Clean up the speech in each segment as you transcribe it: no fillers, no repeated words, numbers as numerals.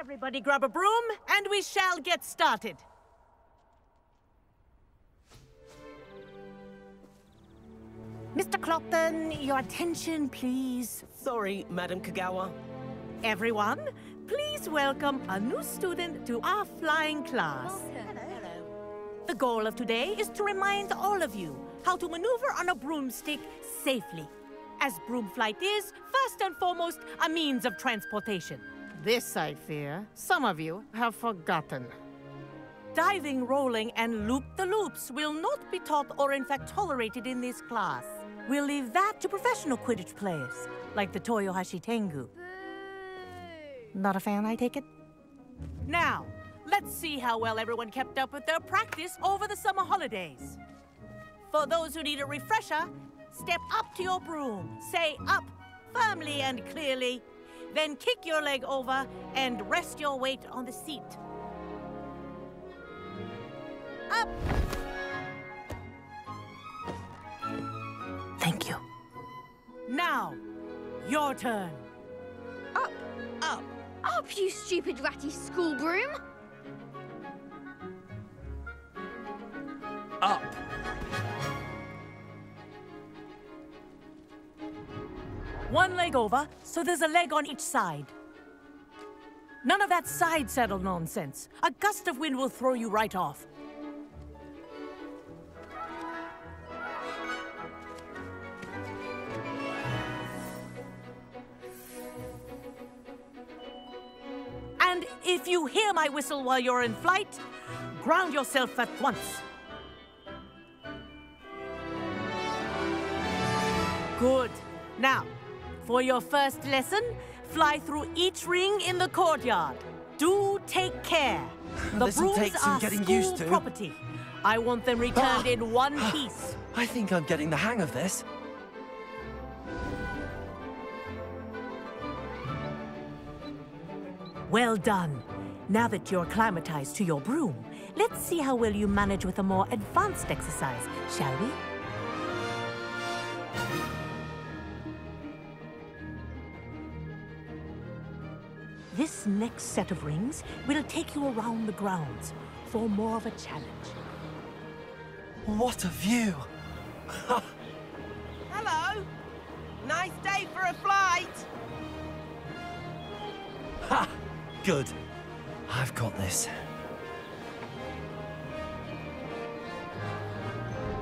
Everybody grab a broom, and we shall get started. Mr. Clopton, your attention, please. Sorry, Madam Kagawa. Everyone, please welcome a new student to our flying class. Hello. The goal of today is to remind all of you how to maneuver on a broomstick safely, as broom flight is, first and foremost, a means of transportation. This, I fear, some of you have forgotten. Diving, rolling, and loop-the-loops will not be taught or in fact tolerated in this class. We'll leave that to professional Quidditch players, like the Toyohashi Tengu. Not a fan, I take it? Now, let's see how well everyone kept up with their practice over the summer holidays. For those who need a refresher, step up to your broom, say up firmly and clearly, then kick your leg over and rest your weight on the seat. Up! Thank you. Now, your turn. Up! Up! Up, you stupid ratty school broom! Up! One leg over, so there's a leg on each side. None of that side saddle nonsense. A gust of wind will throw you right off. And if you hear my whistle while you're in flight, ground yourself at once. Good. Now, for your first lesson, fly through each ring in the courtyard. Do take care. The This'll take brooms some are getting school used to. property. I want them returned in one piece. I think I'm getting the hang of this. Well done. Now that you're acclimatized to your broom, let's see how well you manage with a more advanced exercise, shall we? This next set of rings will take you around the grounds for more of a challenge. What a view! Hello! Nice day for a flight! Ha! Good. I've got this.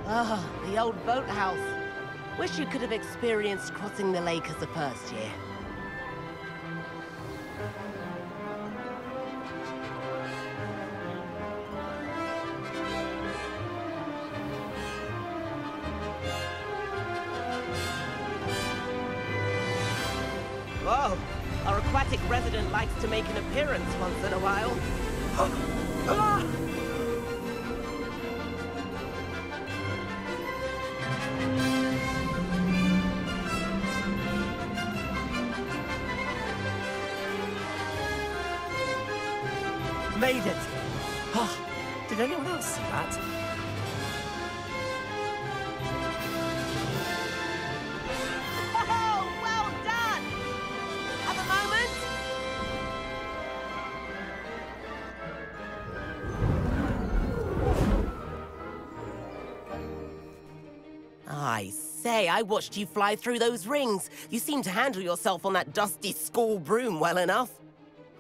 Ah, the old boathouse. Wish you could have experienced crossing the lake as a first year. Whoa! Our aquatic resident likes to make an appearance once in a while. Made it! Oh, did anyone else see that? Oh, well done! At the moment... I say, I watched you fly through those rings. You seem to handle yourself on that dusty school broom well enough.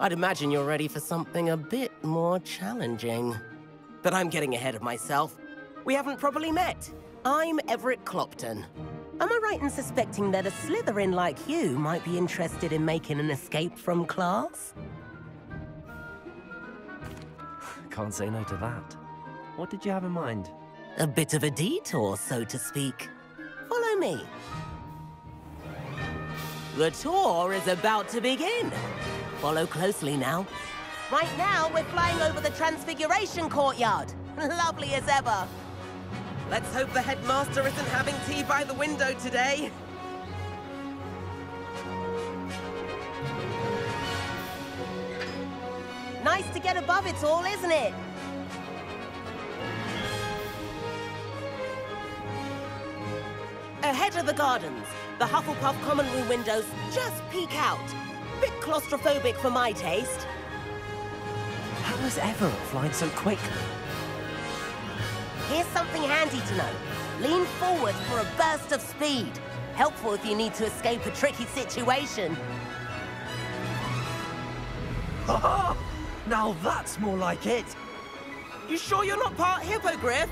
I'd imagine you're ready for something a bit more challenging. But I'm getting ahead of myself. We haven't properly met. I'm Everett Clopton. Am I right in suspecting that a Slytherin like you might be interested in making an escape from class? Can't say no to that. What did you have in mind? A bit of a detour, so to speak. Follow me. The tour is about to begin. Follow closely now. Right now, we're flying over the Transfiguration Courtyard. Lovely as ever. Let's hope the headmaster isn't having tea by the window today. Nice to get above it all, isn't it? Ahead of the gardens, the Hufflepuff common room windows just peek out. Bit claustrophobic for my taste. is Everett flying so quickly? Here's something handy to know. Lean forward for a burst of speed. Helpful if you need to escape a tricky situation. Ha! Now that's more like it. You sure you're not part hippogriff?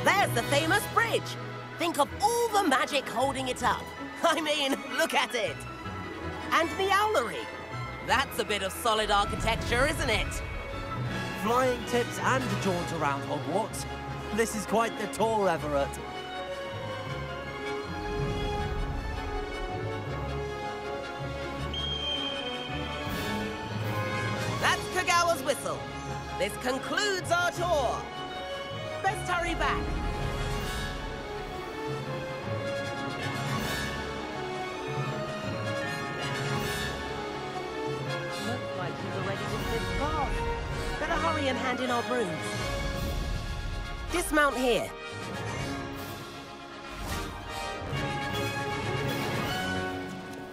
There's the famous bridge. Think of all the magic holding it up. I mean, look at it. And the owlery. That's a bit of solid architecture, isn't it? Flying tips and a jaunt around Hogwarts. This is quite the tour, Everett. That's Kagawa's whistle. This concludes our tour. Best hurry back. Looks like he's already dismissed class. Better hurry and hand in our brooms. Dismount here.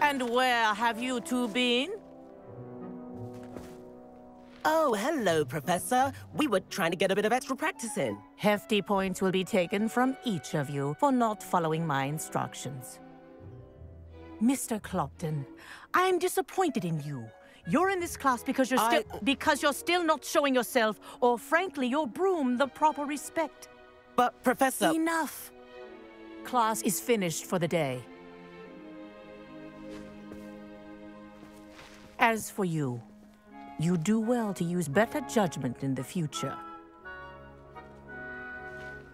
And where have you two been? Oh, hello, Professor. We were trying to get a bit of extra practice in. Hefty points will be taken from each of you for not following my instructions. Mr. Clopton, I'm disappointed in you. You're in this class because you're still not showing yourself, or frankly, your broom the proper respect. But, Professor... Enough. Class is finished for the day. As for you, you do well to use better judgment in the future.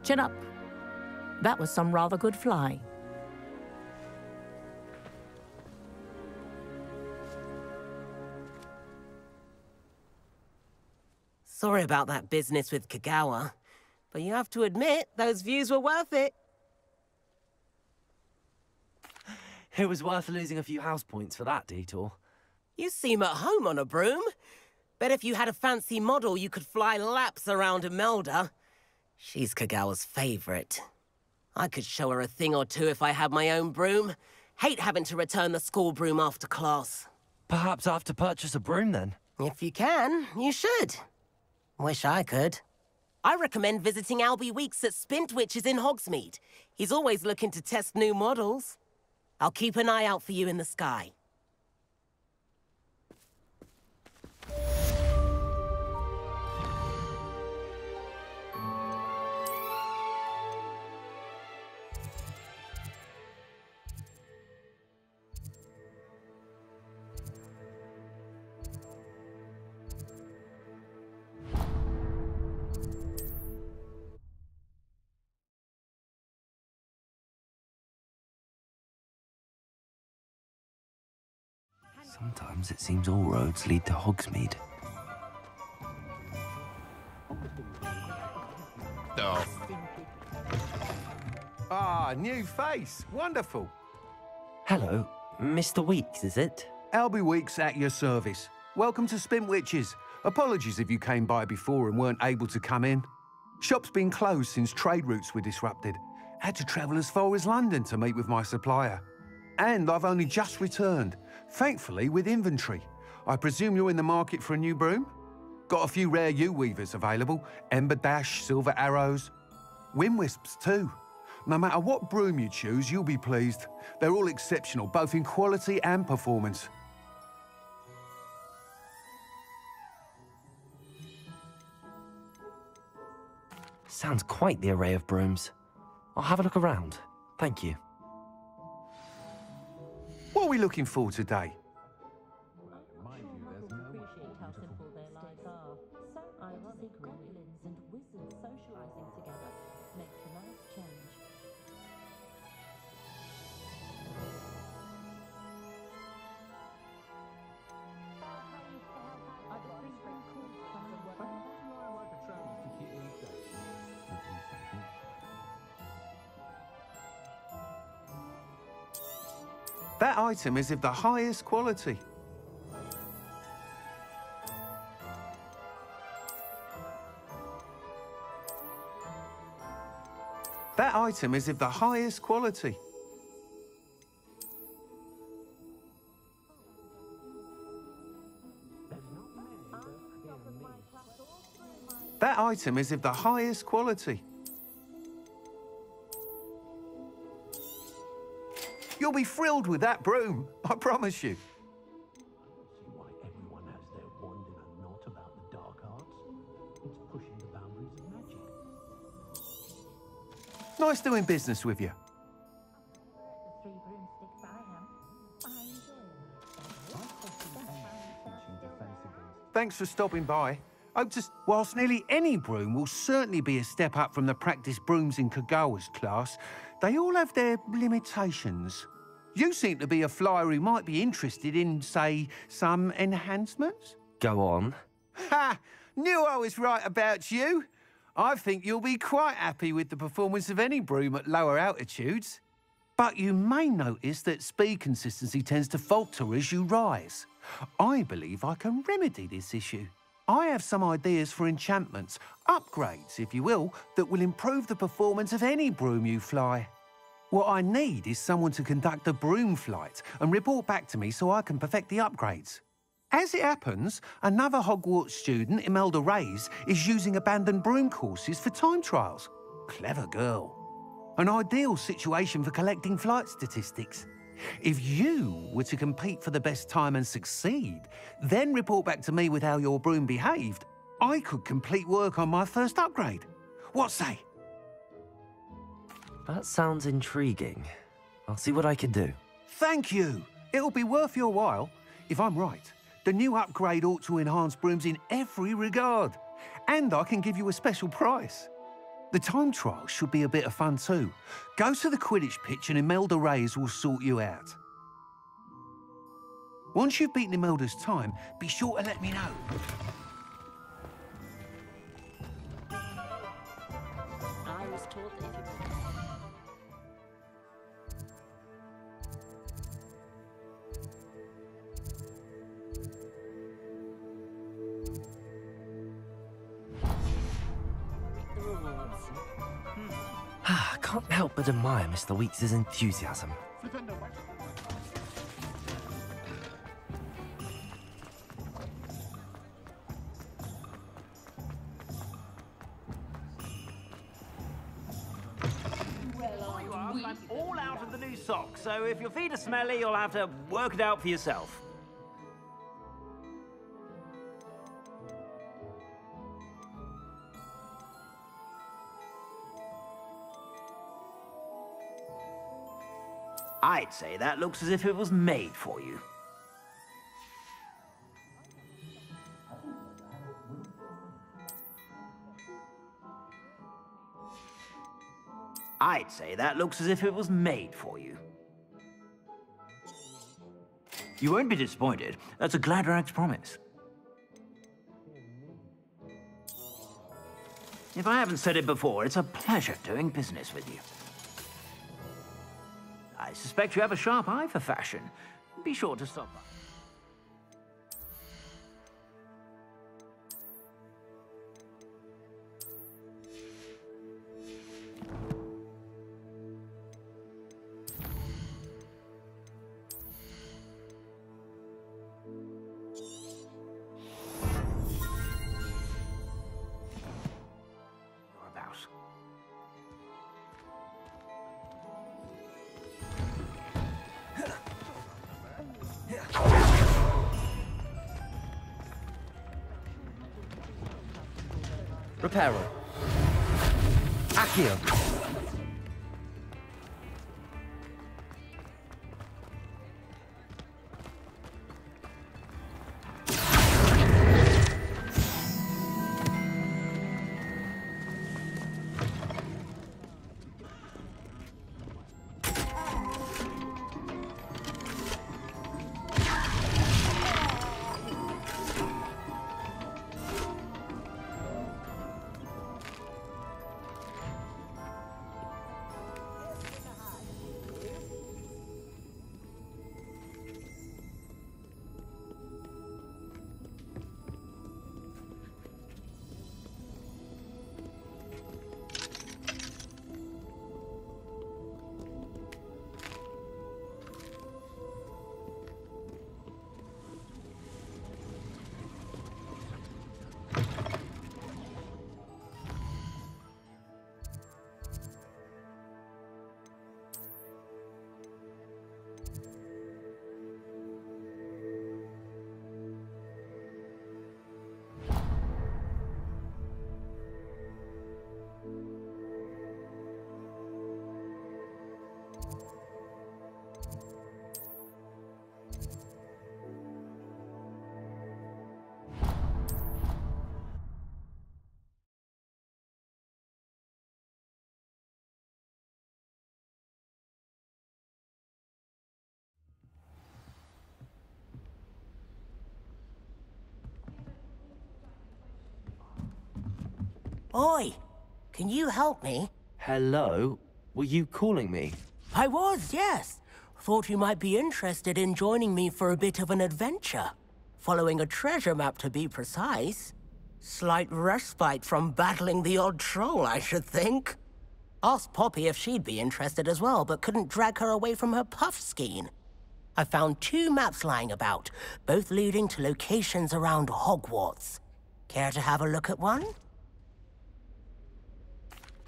Chin up. That was some rather good flying. Sorry about that business with Kagawa, but you have to admit, those views were worth it. It was worth losing a few house points for that detour. You seem at home on a broom. Bet if you had a fancy model, you could fly laps around Imelda. She's Kagawa's favorite. I could show her a thing or two if I had my own broom. Hate having to return the school broom after class. Perhaps I have to purchase a broom then? If you can, you should. Wish I could. I recommend visiting Albie Weeks at Spintwitches in Hogsmeade. He's always looking to test new models. I'll keep an eye out for you in the sky. Sometimes it seems all roads lead to Hogsmeade. Oh. Ah, new face. Wonderful. Hello, Mr. Weeks, is it? Albie Weeks at your service. Welcome to Spintwitches. Apologies if you came by before and weren't able to come in. Shop's been closed since trade routes were disrupted. Had to travel as far as London to meet with my supplier. And I've only just returned, thankfully with inventory. I presume you're in the market for a new broom? Got a few rare U-weavers available, Ember Dash, Silver Arrows, Wind Wisps too. No matter what broom you choose, you'll be pleased. They're all exceptional, both in quality and performance. Sounds quite the array of brooms. I'll have a look around. Thank you. What are we looking for today? That item is of the highest quality. That item is of the highest quality. That item is of the highest quality. You'll be thrilled with that broom, I promise you. See why everyone has their wand in a knot about the dark arts? It's pushing the boundaries of magic. Nice doing business with you. Thanks for stopping by. Whilst nearly any broom will certainly be a step up from the practice brooms in Kagawa's class, they all have their limitations. You seem to be a flyer who might be interested in, say, some enhancements? Go on. Ha! Knew I was right about you. I think you'll be quite happy with the performance of any broom at lower altitudes. But you may notice that speed consistency tends to falter as you rise. I believe I can remedy this issue. I have some ideas for enchantments, upgrades, if you will, that will improve the performance of any broom you fly. What I need is someone to conduct a broom flight and report back to me so I can perfect the upgrades. As it happens, another Hogwarts student, Imelda Reyes, is using abandoned broom courses for time trials. Clever girl. An ideal situation for collecting flight statistics. If you were to compete for the best time and succeed, then report back to me with how your broom behaved, I could complete work on my first upgrade. What say? That sounds intriguing. I'll see what I can do. Thank you. It'll be worth your while. If I'm right, the new upgrade ought to enhance brooms in every regard. And I can give you a special price. The time trial should be a bit of fun too. Go to the Quidditch pitch and Imelda Reyes will sort you out. Once you've beaten Imelda's time, be sure to let me know. I was told that if you... The rewards. I can't help but admire Mr. Weeks' enthusiasm. I'm all out of the new socks, so if your feet are smelly, you'll have to work it out for yourself. I'd say that looks as if it was made for you. I'd say that looks as if it was made for you. You won't be disappointed. That's a Gladrag's promise. If I haven't said it before, it's a pleasure doing business with you. I suspect you have a sharp eye for fashion. Be sure to stop by. You're about. Reparo. Accio. Oi, can you help me? Hello? Were you calling me? I was, yes. Thought you might be interested in joining me for a bit of an adventure. Following a treasure map, to be precise. Slight respite from battling the odd troll, I should think. Asked Poppy if she'd be interested as well, but couldn't drag her away from her puff skein. I found 2 maps lying about, both leading to locations around Hogwarts. Care to have a look at one?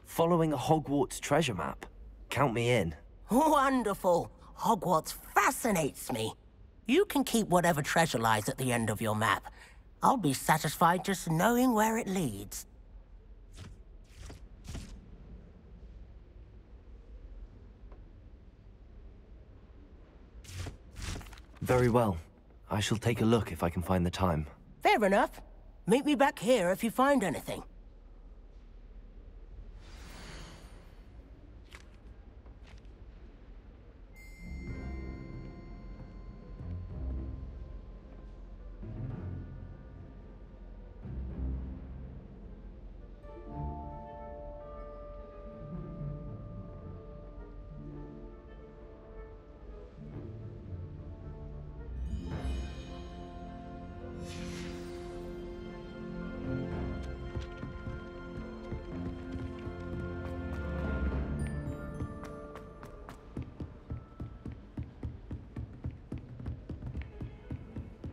Following a Hogwarts treasure map? Count me in. Wonderful. Hogwarts fascinates me. You can keep whatever treasure lies at the end of your map. I'll be satisfied just knowing where it leads. Very well. I shall take a look if I can find the time. Fair enough. Meet me back here if you find anything.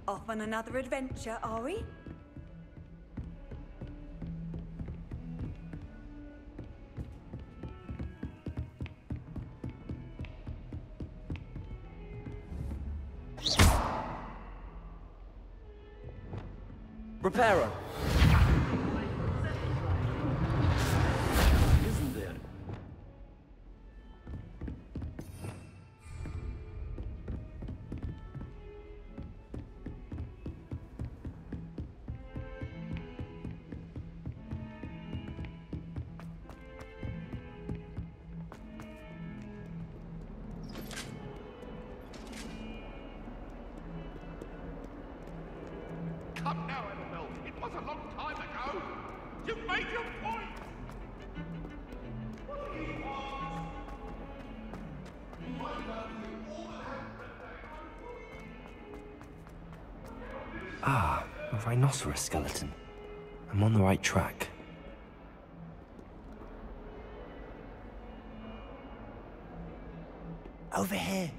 Off on another adventure, are we? Reparo! Isn't there? Come now, Annabelle. It was a long time ago. You've made your point. What do you want? Ah, a rhinoceros skeleton. I'm on the right track. Over here.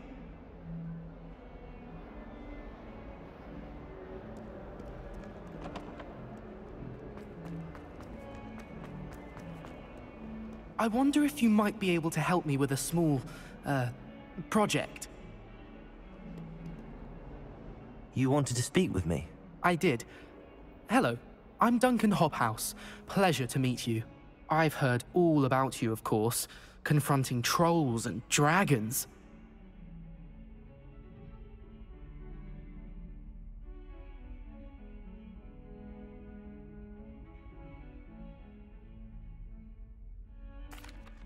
I wonder if you might be able to help me with a small, project. You wanted to speak with me? I did. Hello, I'm Duncan Hobhouse. Pleasure to meet you. I've heard all about you, of course, confronting trolls and dragons.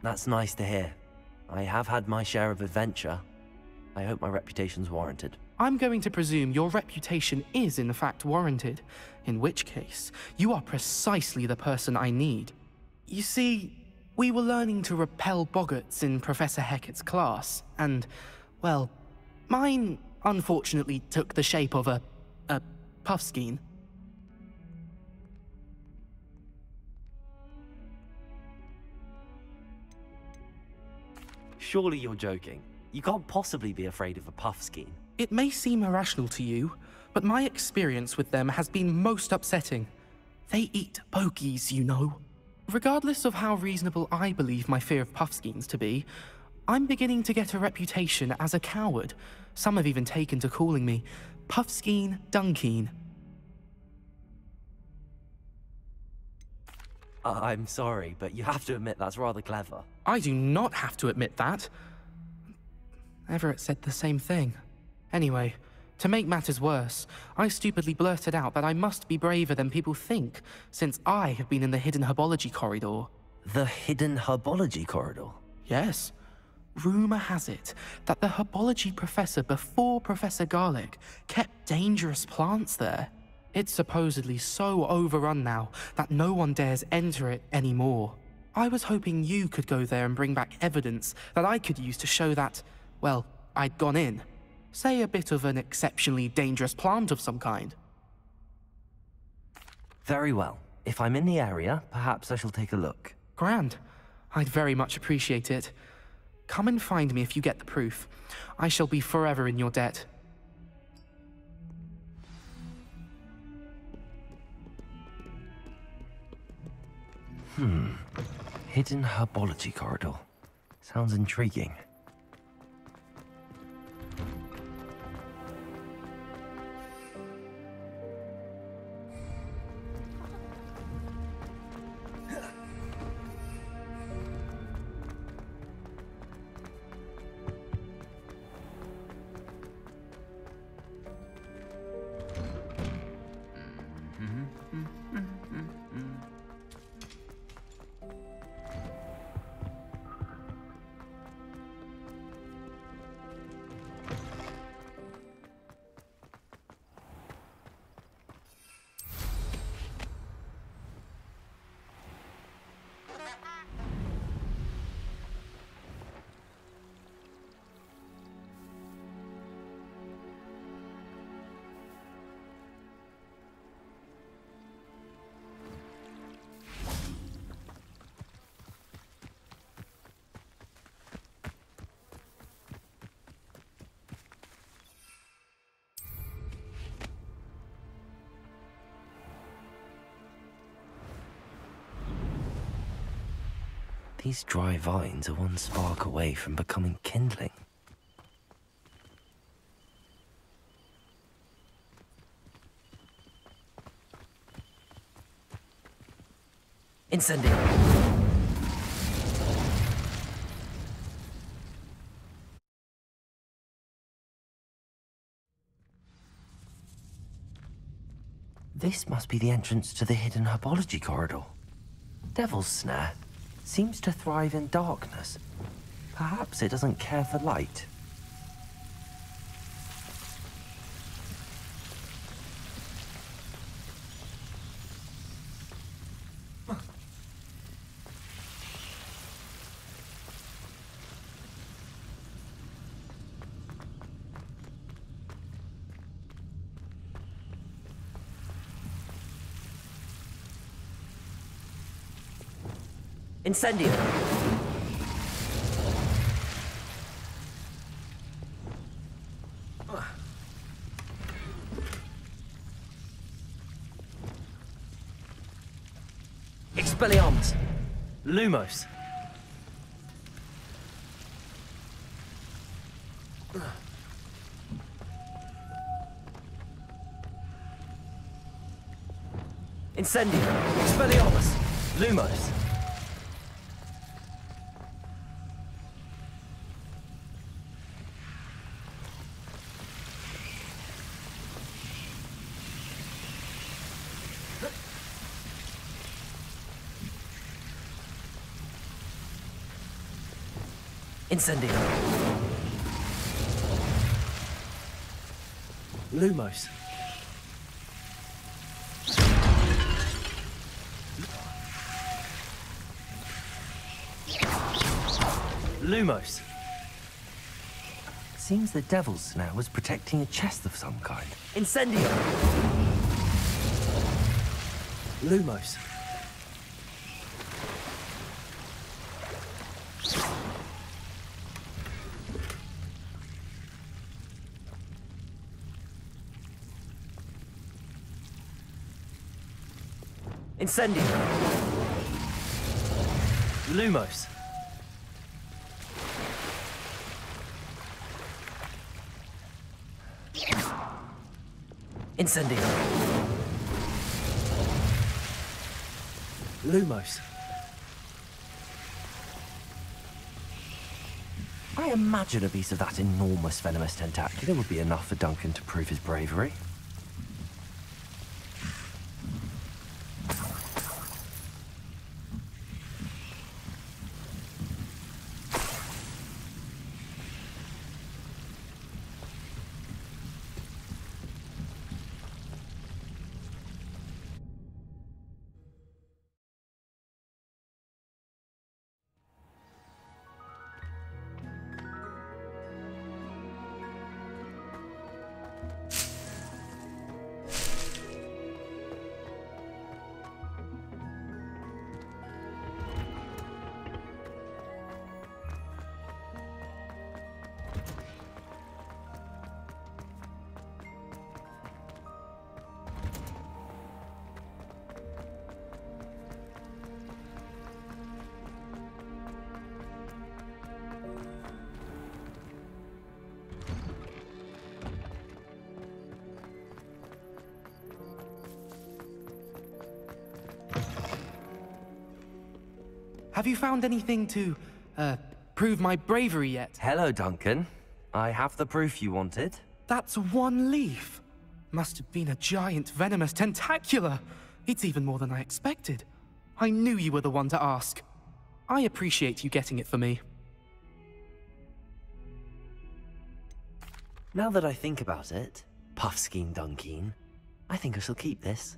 That's nice to hear. I have had my share of adventure. I hope my reputation's warranted. I'm going to presume your reputation is in fact warranted, in which case, you are precisely the person I need. You see, we were learning to repel boggarts in Professor Hecat's class, and, well, mine unfortunately took the shape of a puffskein. Surely you're joking. You can't possibly be afraid of a puffskein. It may seem irrational to you, but my experience with them has been most upsetting. They eat bogies, you know. Regardless of how reasonable I believe my fear of puffskeins to be, I'm beginning to get a reputation as a coward. Some have even taken to calling me Puffskein Dunkeen. I'm sorry, but you have to admit that's rather clever. I do not have to admit that. Everett said the same thing. Anyway, to make matters worse, I stupidly blurted out that I must be braver than people think, since I have been in the hidden herbology corridor. The hidden herbology corridor? Yes. Rumor has it that the herbology professor before Professor Garlic kept dangerous plants there. It's supposedly so overrun now that no one dares enter it anymore. I was hoping you could go there and bring back evidence that I could use to show that, well, I'd gone in. Say a bit of an exceptionally dangerous plant of some kind. Very well. If I'm in the area, perhaps I shall take a look. Grand. I'd very much appreciate it. Come and find me if you get the proof. I shall be forever in your debt. Hidden herbology corridor. Sounds intriguing. These dry vines are one spark away from becoming kindling. Incendio! This must be the entrance to the hidden herbology corridor. Devil's Snare seems to thrive in darkness. Perhaps it doesn't care for light. Incendio! Expelliarmus! Lumos! Incendio! Expelliarmus! Lumos! Incendio! Lumos! Lumos! Seems the Devil's Snare was protecting a chest of some kind. Incendio! Lumos! Incendio! Lumos! Incendio! Lumos! I imagine a piece of that enormous venomous tentacular would be enough for Duncan to prove his bravery. Have you found anything to, prove my bravery yet? Hello, Duncan. I have the proof you wanted. That's one leaf. Must have been a giant venomous tentacula. It's even more than I expected. I knew you were the one to ask. I appreciate you getting it for me. Now that I think about it, Puffskein Dunkeen, I think I shall keep this.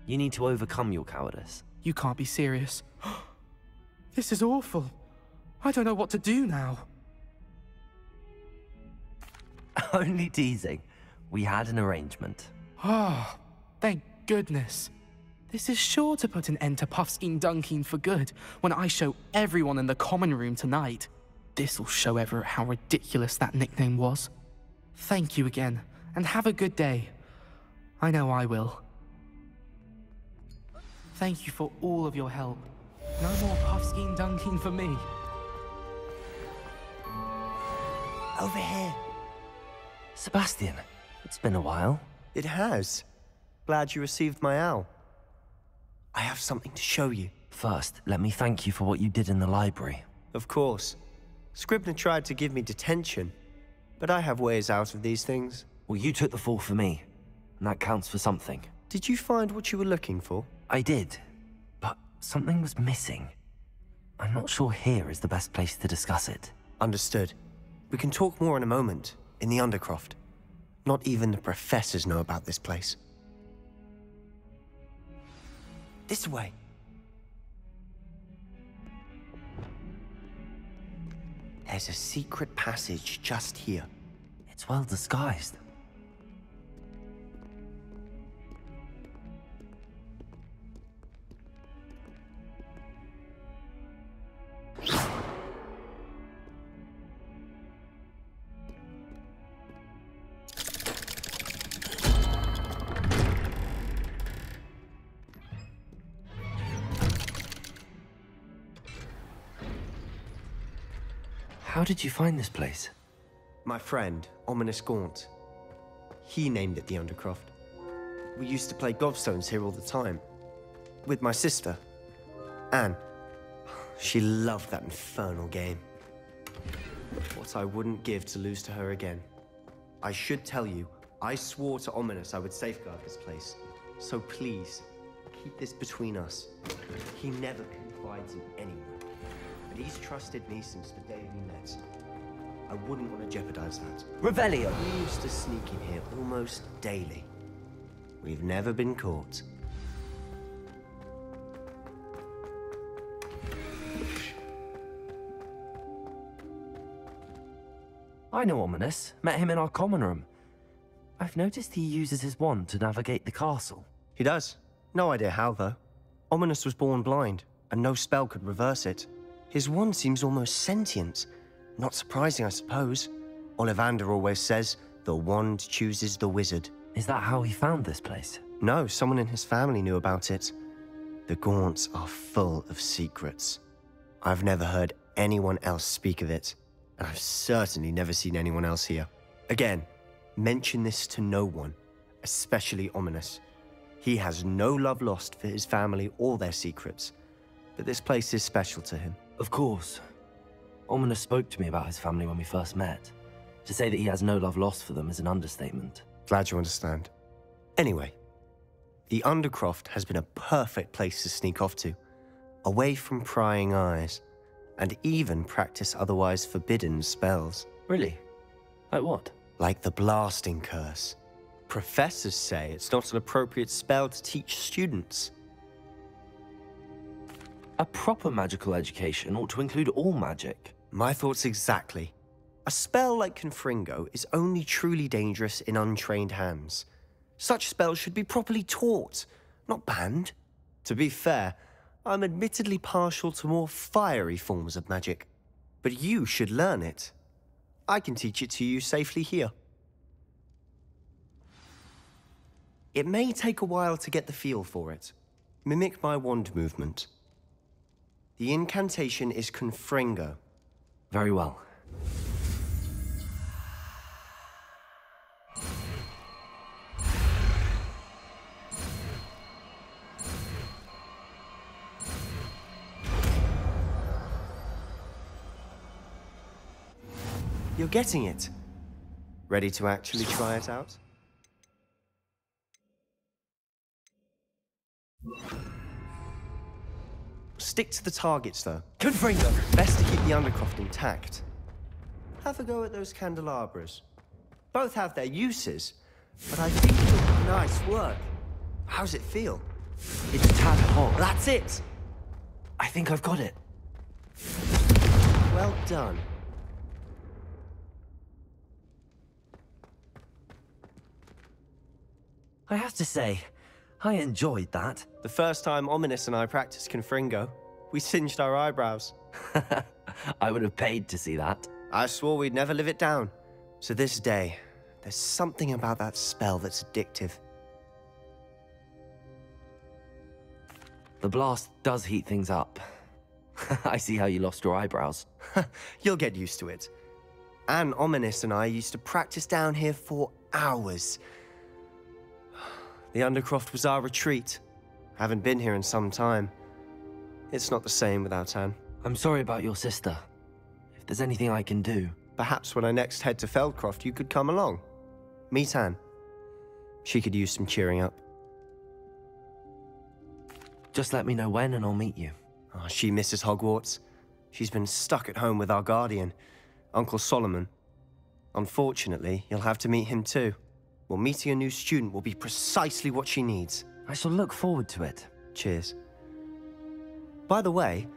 You need to overcome your cowardice. You can't be serious. This is awful. I don't know what to do now. Only teasing. We had an arrangement. Ah, thank goodness. This is sure to put an end to Puffskein Dunkeen for good when I show everyone in the common room tonight. This'll show Everett how ridiculous that nickname was. Thank you again, and have a good day. I know I will. Thank you for all of your help. No more Puffskein Dunkeen for me. Over here. Sebastian, it's been a while. It has. Glad you received my owl. I have something to show you. First, let me thank you for what you did in the library. Of course. Scribner tried to give me detention, but I have ways out of these things. Well, you took the fall for me, and that counts for something. Did you find what you were looking for? I did, but something was missing. I'm not sure here is the best place to discuss it. Understood. We can talk more in a moment, in the Undercroft. Not even the professors know about this place. This way. There's a secret passage just here. It's well disguised. How did you find this place? My friend, Ominous Gaunt. He named it the Undercroft. We used to play gobstones here all the time. With my sister, Anne. She loved that infernal game. What I wouldn't give to lose to her again. I should tell you, I swore to Ominous I would safeguard this place. So please, keep this between us. He never confides in anyone. But he's trusted me since the day we met. I wouldn't want to jeopardize that. Revelio! We used to sneak in here almost daily. We've never been caught. I know Ominous. Met him in our common room. I've noticed he uses his wand to navigate the castle. He does. No idea how, though. Ominous was born blind, and no spell could reverse it. His wand seems almost sentient. Not surprising, I suppose. Ollivander always says, the wand chooses the wizard. Is that how he found this place? No, someone in his family knew about it. The Gaunts are full of secrets. I've never heard anyone else speak of it, and I've certainly never seen anyone else here. Again, mention this to no one, especially Ominous. He has no love lost for his family or their secrets, but this place is special to him. Of course. Ominous spoke to me about his family when we first met. To say that he has no love lost for them is an understatement. Glad you understand. Anyway, the Undercroft has been a perfect place to sneak off to, away from prying eyes, and even practice otherwise forbidden spells. Really? Like what? Like the Blasting Curse. Professors say it's not an appropriate spell to teach students. A proper magical education ought to include all magic. My thoughts exactly. A spell like Confringo is only truly dangerous in untrained hands. Such spells should be properly taught, not banned. To be fair, I'm admittedly partial to more fiery forms of magic. But you should learn it. I can teach it to you safely here. It may take a while to get the feel for it. Mimic my wand movement. The incantation is Confringo. Very well. You're getting it. Ready to actually try it out? Stick to the targets, though. Confringo! Best to keep the Undercroft intact. Have a go at those candelabras. Both have their uses, but I think it'll be nice work. How's it feel? It's a tad hot. That's it! I think I've got it. Well done. I have to say, I enjoyed that. The first time Ominous and I practiced Confringo, we singed our eyebrows. I would have paid to see that. I swore we'd never live it down. So this day, there's something about that spell that's addictive. The blast does heat things up. I see how you lost your eyebrows. You'll get used to it. Anne, Ominous, and I used to practice down here for hours. The Undercroft was our retreat. Haven't been here in some time. It's not the same without Anne. I'm sorry about your sister. If there's anything I can do... Perhaps when I next head to Feldcroft, you could come along. Meet Anne. She could use some cheering up. Just let me know when and I'll meet you. Oh, she misses Hogwarts. She's been stuck at home with our guardian, Uncle Solomon. Unfortunately, you'll have to meet him too. Well, meeting a new student will be precisely what she needs. I shall look forward to it. Cheers. By the way,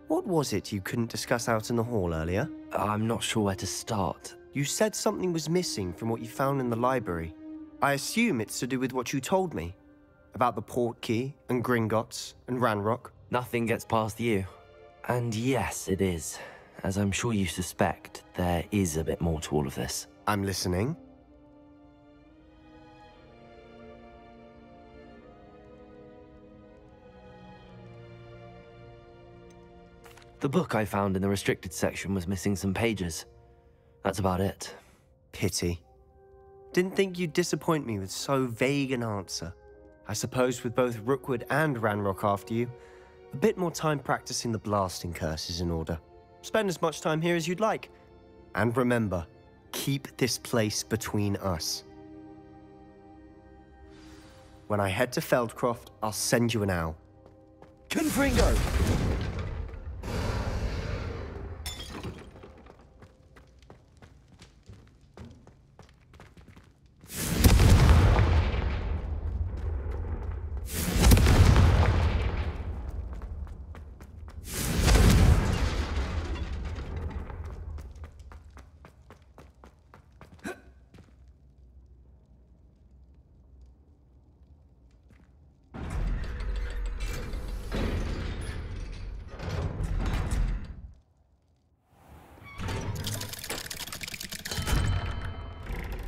what was it you couldn't discuss out in the hall earlier? I'm not sure where to start. You said something was missing from what you found in the library. I assume it's to do with what you told me. About the Portkey, and Gringotts, and Ranrock. Nothing gets past you. And yes, it is. As I'm sure you suspect, there is a bit more to all of this. I'm listening. The book I found in the restricted section was missing some pages. That's about it. Pity. Didn't think you'd disappoint me with so vague an answer. I suppose with both Rookwood and Ranrock after you, a bit more time practicing the blasting curse is in order. Spend as much time here as you'd like. And remember, keep this place between us. When I head to Feldcroft, I'll send you an owl. Confringo!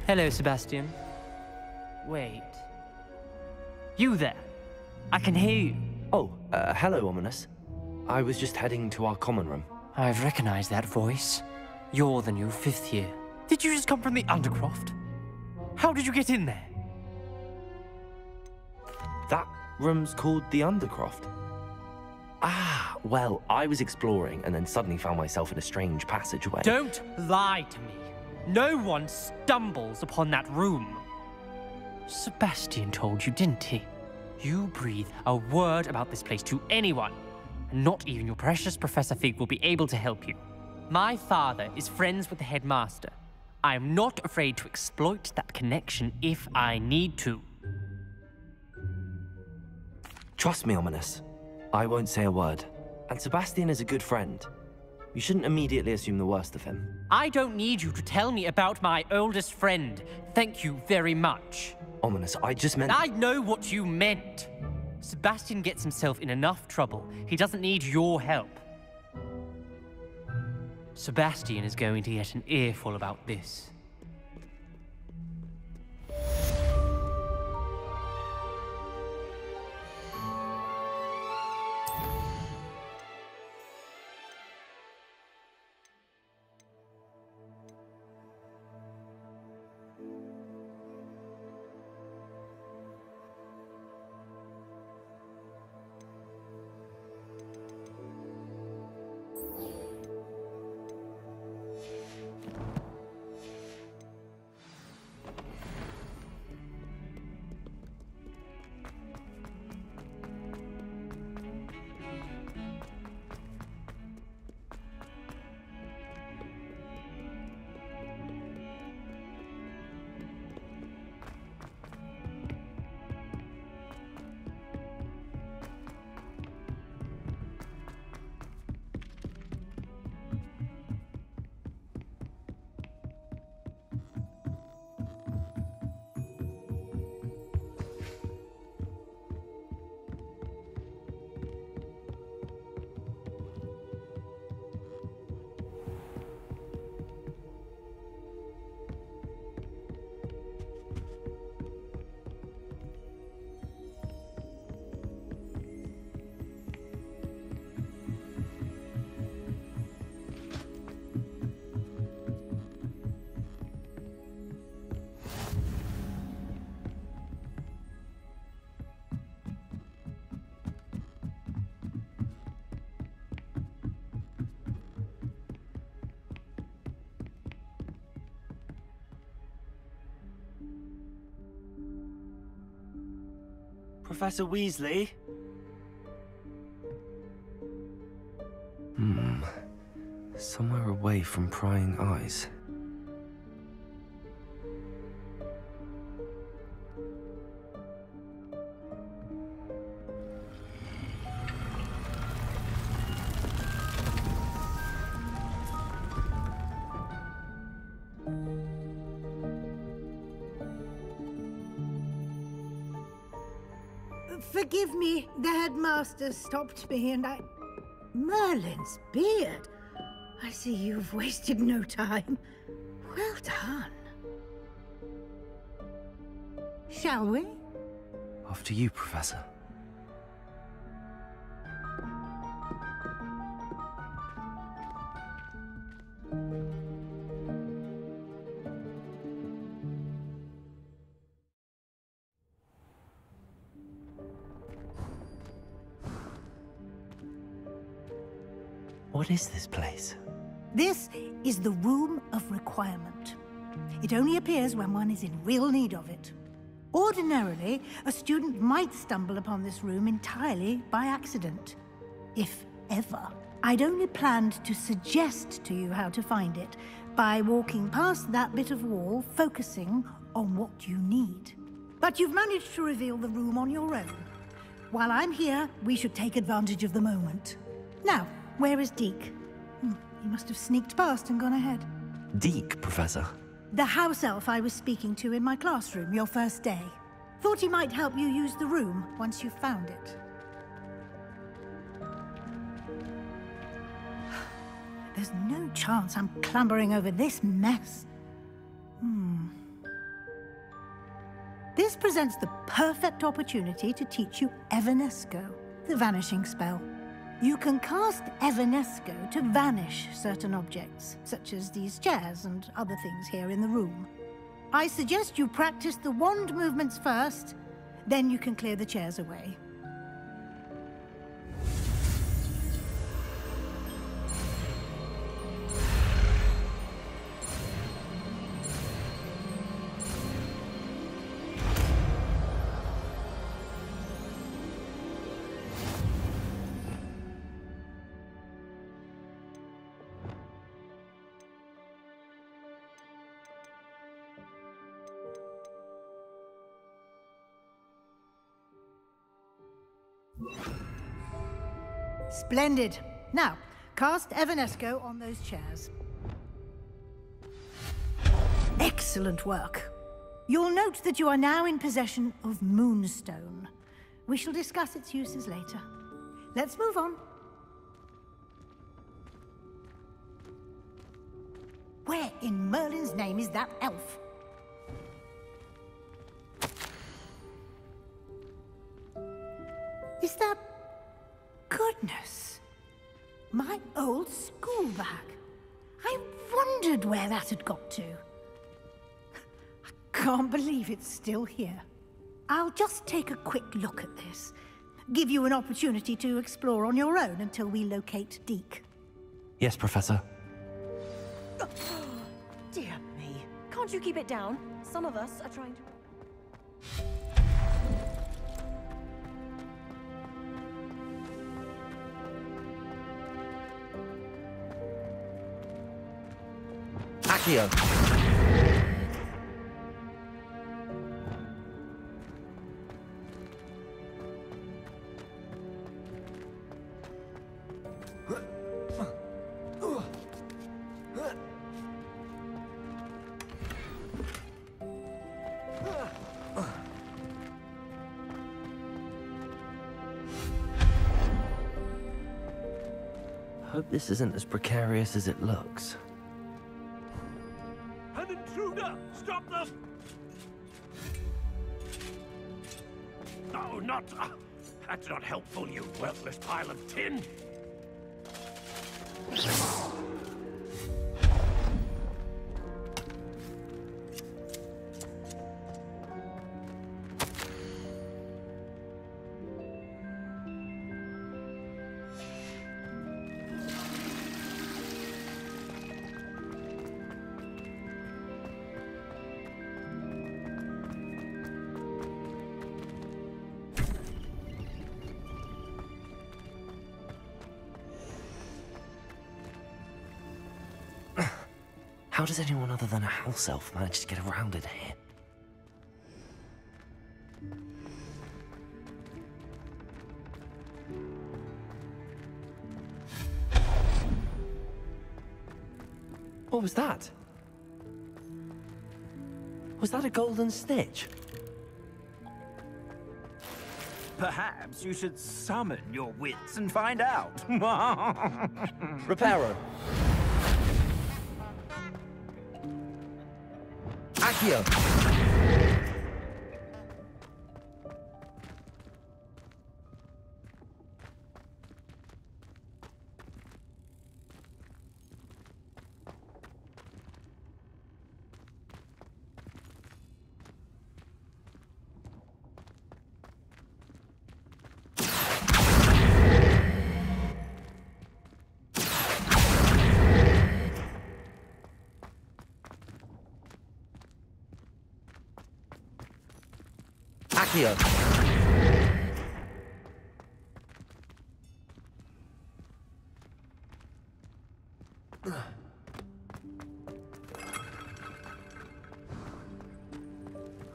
Hello, Sebastian. Wait. You there? I can hear you. Oh, hello, Ominous. I was just heading to our common room. I've recognized that voice. You're the new 5th year. Did you just come from the Undercroft? How did you get in there? That room's called the Undercroft. Ah, well, I was exploring and then suddenly found myself in a strange passageway. Don't lie to me. No one stumbles upon that room. Sebastian told you, didn't he? You breathe a word about this place to anyone, and not even your precious Professor Fig will be able to help you. My father is friends with the headmaster. I am not afraid to exploit that connection if I need to. Trust me, Ominous. I won't say a word. And Sebastian is a good friend. You shouldn't immediately assume the worst of him. I don't need you to tell me about my oldest friend. Thank you very much. Ominous, I just meant... I know what you meant. Sebastian gets himself in enough trouble. He doesn't need your help. Sebastian is going to get an earful about this. Professor Weasley? Somewhere away from prying eyes. Forgive me, the headmaster stopped me and I... Merlin's beard. I see you've wasted no time. Well done. Shall we? After you, Professor. What is this place? This is the Room of Requirement. It only appears when one is in real need of it. Ordinarily, a student might stumble upon this room entirely by accident. If ever. I'd only planned to suggest to you how to find it by walking past that bit of wall, focusing on what you need. But you've managed to reveal the room on your own. While I'm here, we should take advantage of the moment. Now, where is Deke? He must have sneaked past and gone ahead. Deke, Professor. The house elf I was speaking to in my classroom your first day. Thought he might help you use the room once you found it. There's no chance I'm clambering over this mess. This presents the perfect opportunity to teach you Evanesco, the vanishing spell. You can cast Evanesco to vanish certain objects, such as these chairs and other things here in the room. I suggest you practice the wand movements first, then you can clear the chairs away. Splendid. Now, cast Evanesco on those chairs. Excellent work. You'll note that you are now in possession of Moonstone. We shall discuss its uses later. Let's move on. Where in Merlin's name is that elf? Is that... Goodness. My old school bag. I wondered where that had got to. I can't believe it's still here. I'll just take a quick look at this. Give you an opportunity to explore on your own until we locate Deke. Yes, Professor. Dear me. Can't you keep it down? Some of us are trying to... Accio. Hope this isn't as precarious as it looks. An intruder! Stop them! No, not... that's not helpful, you worthless pile of tin! How does anyone other than a house elf manage to get around in here? What was that? Was that a golden snitch? Perhaps you should summon your wits and find out. Reparo. Accio. Accio.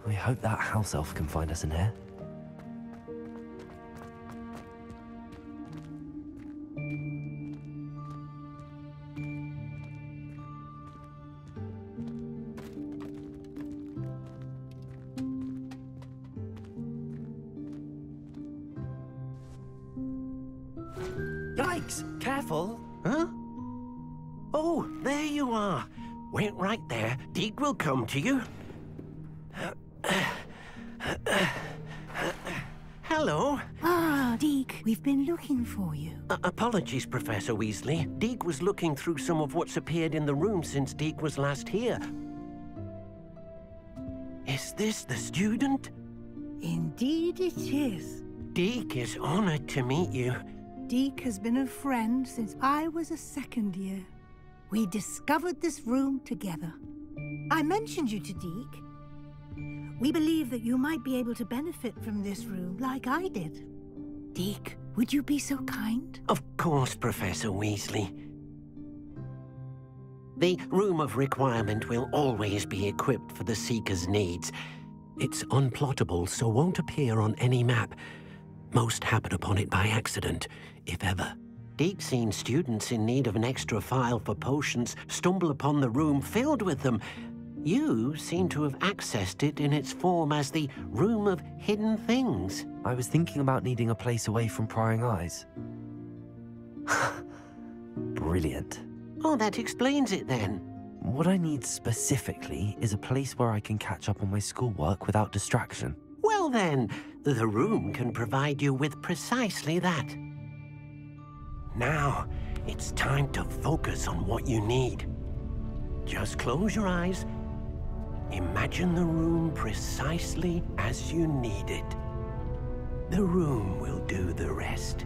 I hope that house elf can find us in here. Yikes! Careful! Huh? Oh, there you are. Wait right there. Deke will come to you. Hello. Ah, Deke, we've been looking for you. Apologies, Professor Weasley. Deke was looking through some of what's appeared in the room since Deke was last here. Is this the student? Indeed it is. Deke is honored to meet you. Deke has been a friend since I was a second year. We discovered this room together. I mentioned you to Deke. We believe that you might be able to benefit from this room like I did. Deke, would you be so kind? Of course, Professor Weasley. The Room of Requirement will always be equipped for the Seeker's needs. It's unplottable, so won't appear on any map. Most happen upon it by accident, if ever. Deke's seen students in need of an extra file for potions stumble upon the room filled with them. You seem to have accessed it in its form as the Room of Hidden Things. I was thinking about needing a place away from prying eyes. Brilliant. Oh, that explains it then. What I need specifically is a place where I can catch up on my schoolwork without distraction. Well then, the room can provide you with precisely that. Now, it's time to focus on what you need. Just close your eyes. Imagine the room precisely as you need it. The room will do the rest.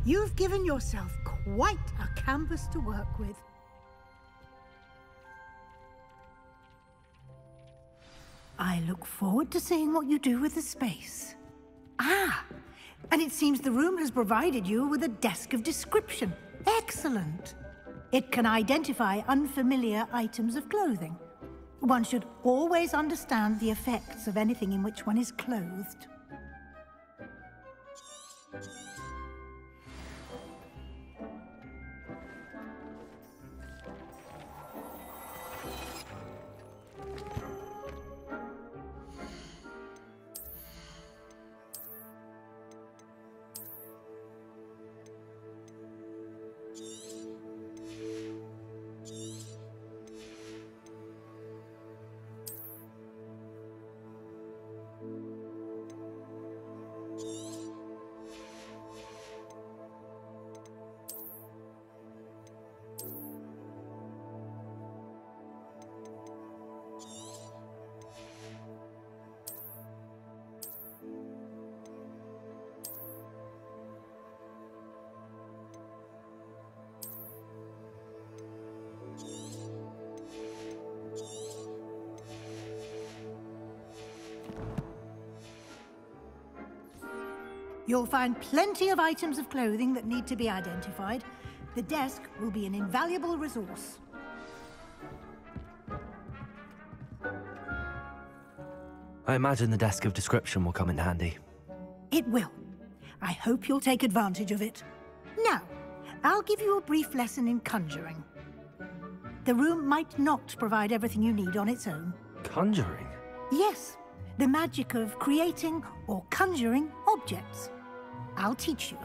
You've given yourself quite a canvas to work with. I look forward to seeing what you do with the space. Ah, and it seems the room has provided you with a desk of description. Excellent. It can identify unfamiliar items of clothing. One should always understand the effects of anything in which one is clothed. You'll find plenty of items of clothing that need to be identified. The desk will be an invaluable resource. I imagine the desk of description will come in handy. It will. I hope you'll take advantage of it. Now, I'll give you a brief lesson in conjuring. The room might not provide everything you need on its own. Conjuring? Yes, the magic of creating or conjuring objects. I'll teach you.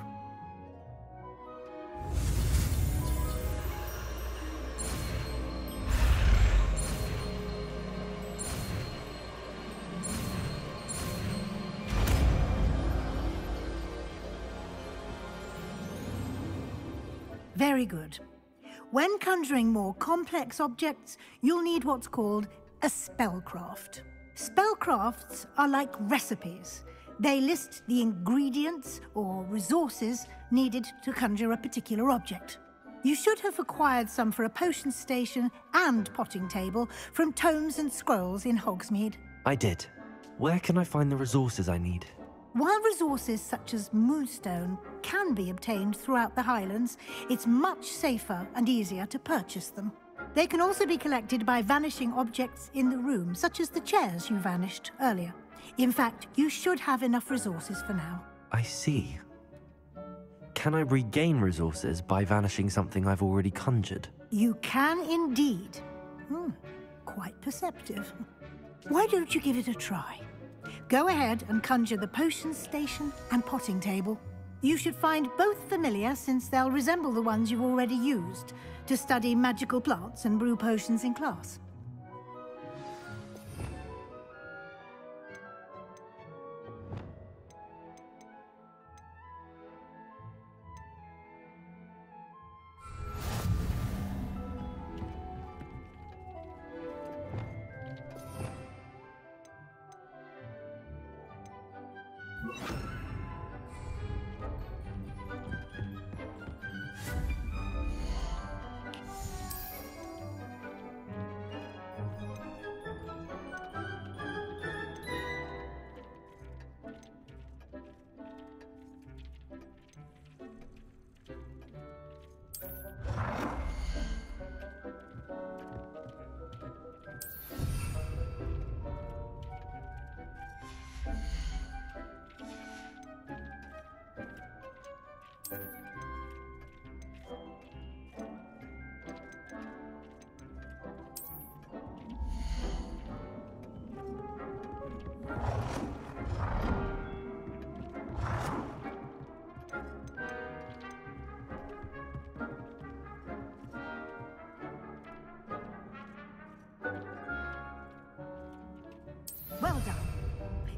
Very good. When conjuring more complex objects, you'll need what's called a spellcraft. Spellcrafts are like recipes. They list the ingredients or resources needed to conjure a particular object. You should have acquired some for a potion station and potting table from tomes and scrolls in Hogsmeade. I did. Where can I find the resources I need? While resources such as moonstone can be obtained throughout the Highlands, it's much safer and easier to purchase them. They can also be collected by vanishing objects in the room, such as the chairs you vanished earlier. In fact, you should have enough resources for now. I see. Can I regain resources by vanishing something I've already conjured? You can indeed. Quite perceptive. Why don't you give it a try? Go ahead and conjure the potion station and potting table. You should find both familiar, since they'll resemble the ones you've already used to study magical plants and brew potions in class. Well done.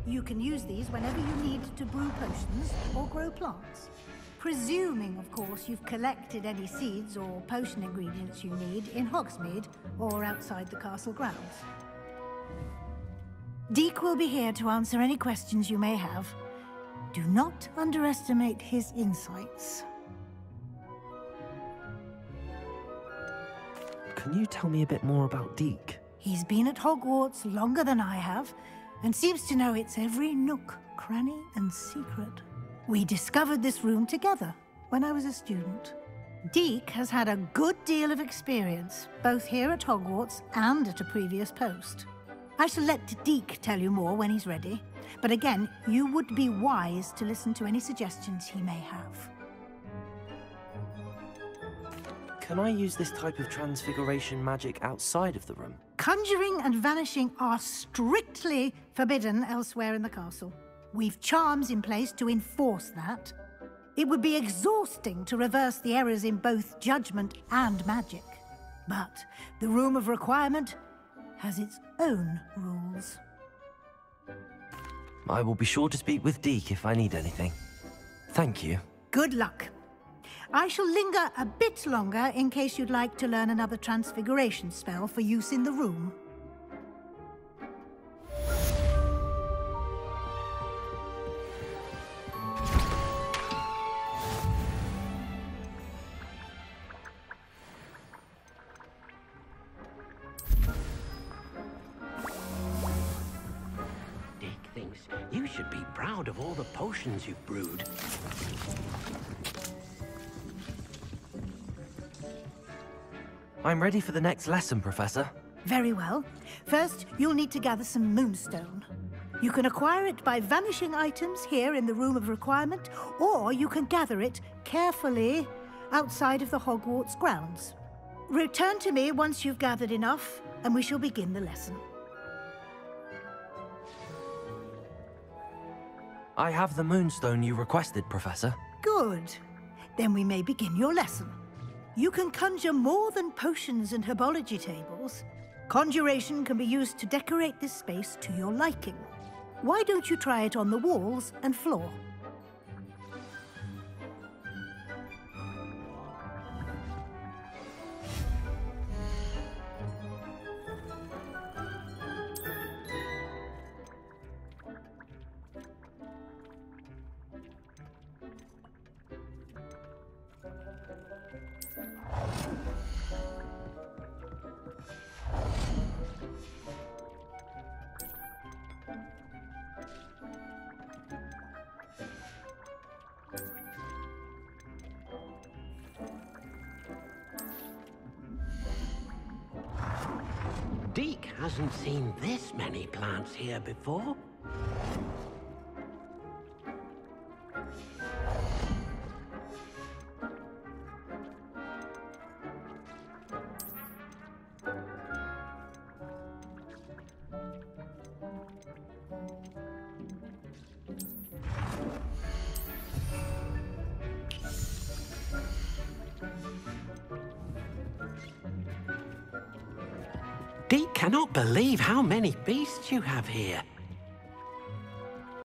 You can use these whenever you need to brew potions or grow plants. Presuming, of course, you've collected any seeds or potion ingredients you need in Hogsmeade or outside the castle grounds. Deek will be here to answer any questions you may have. Do not underestimate his insights. Can you tell me a bit more about Deek? He's been at Hogwarts longer than I have, and seems to know its every nook, cranny, and secret. We discovered this room together when I was a student. Deek has had a good deal of experience, both here at Hogwarts and at a previous post. I shall let Deek tell you more when he's ready, but again, you would be wise to listen to any suggestions he may have. Can I use this type of transfiguration magic outside of the room? Conjuring and vanishing are strictly forbidden elsewhere in the castle. We've charms in place to enforce that. It would be exhausting to reverse the errors in both judgment and magic. But the Room of Requirement has its own rules. I will be sure to speak with Deek if I need anything. Thank you. Good luck. I shall linger a bit longer in case you'd like to learn another transfiguration spell for use in the room. Deek thinks You should be proud of all the potions you've brewed. I'm ready for the next lesson, Professor. Very well. First, you'll need to gather some moonstone. You can acquire it by vanishing items here in the Room of Requirement, or you can gather it carefully outside of the Hogwarts grounds. Return to me once you've gathered enough, and we shall begin the lesson. I have the moonstone you requested, Professor. Good. Then we may begin your lesson. You can conjure more than potions and herbology tables. Conjuration can be used to decorate this space to your liking. Why don't you try it on the walls and floor? Deke hasn't seen this many plants here before. Deke cannot believe how many beasts you have here.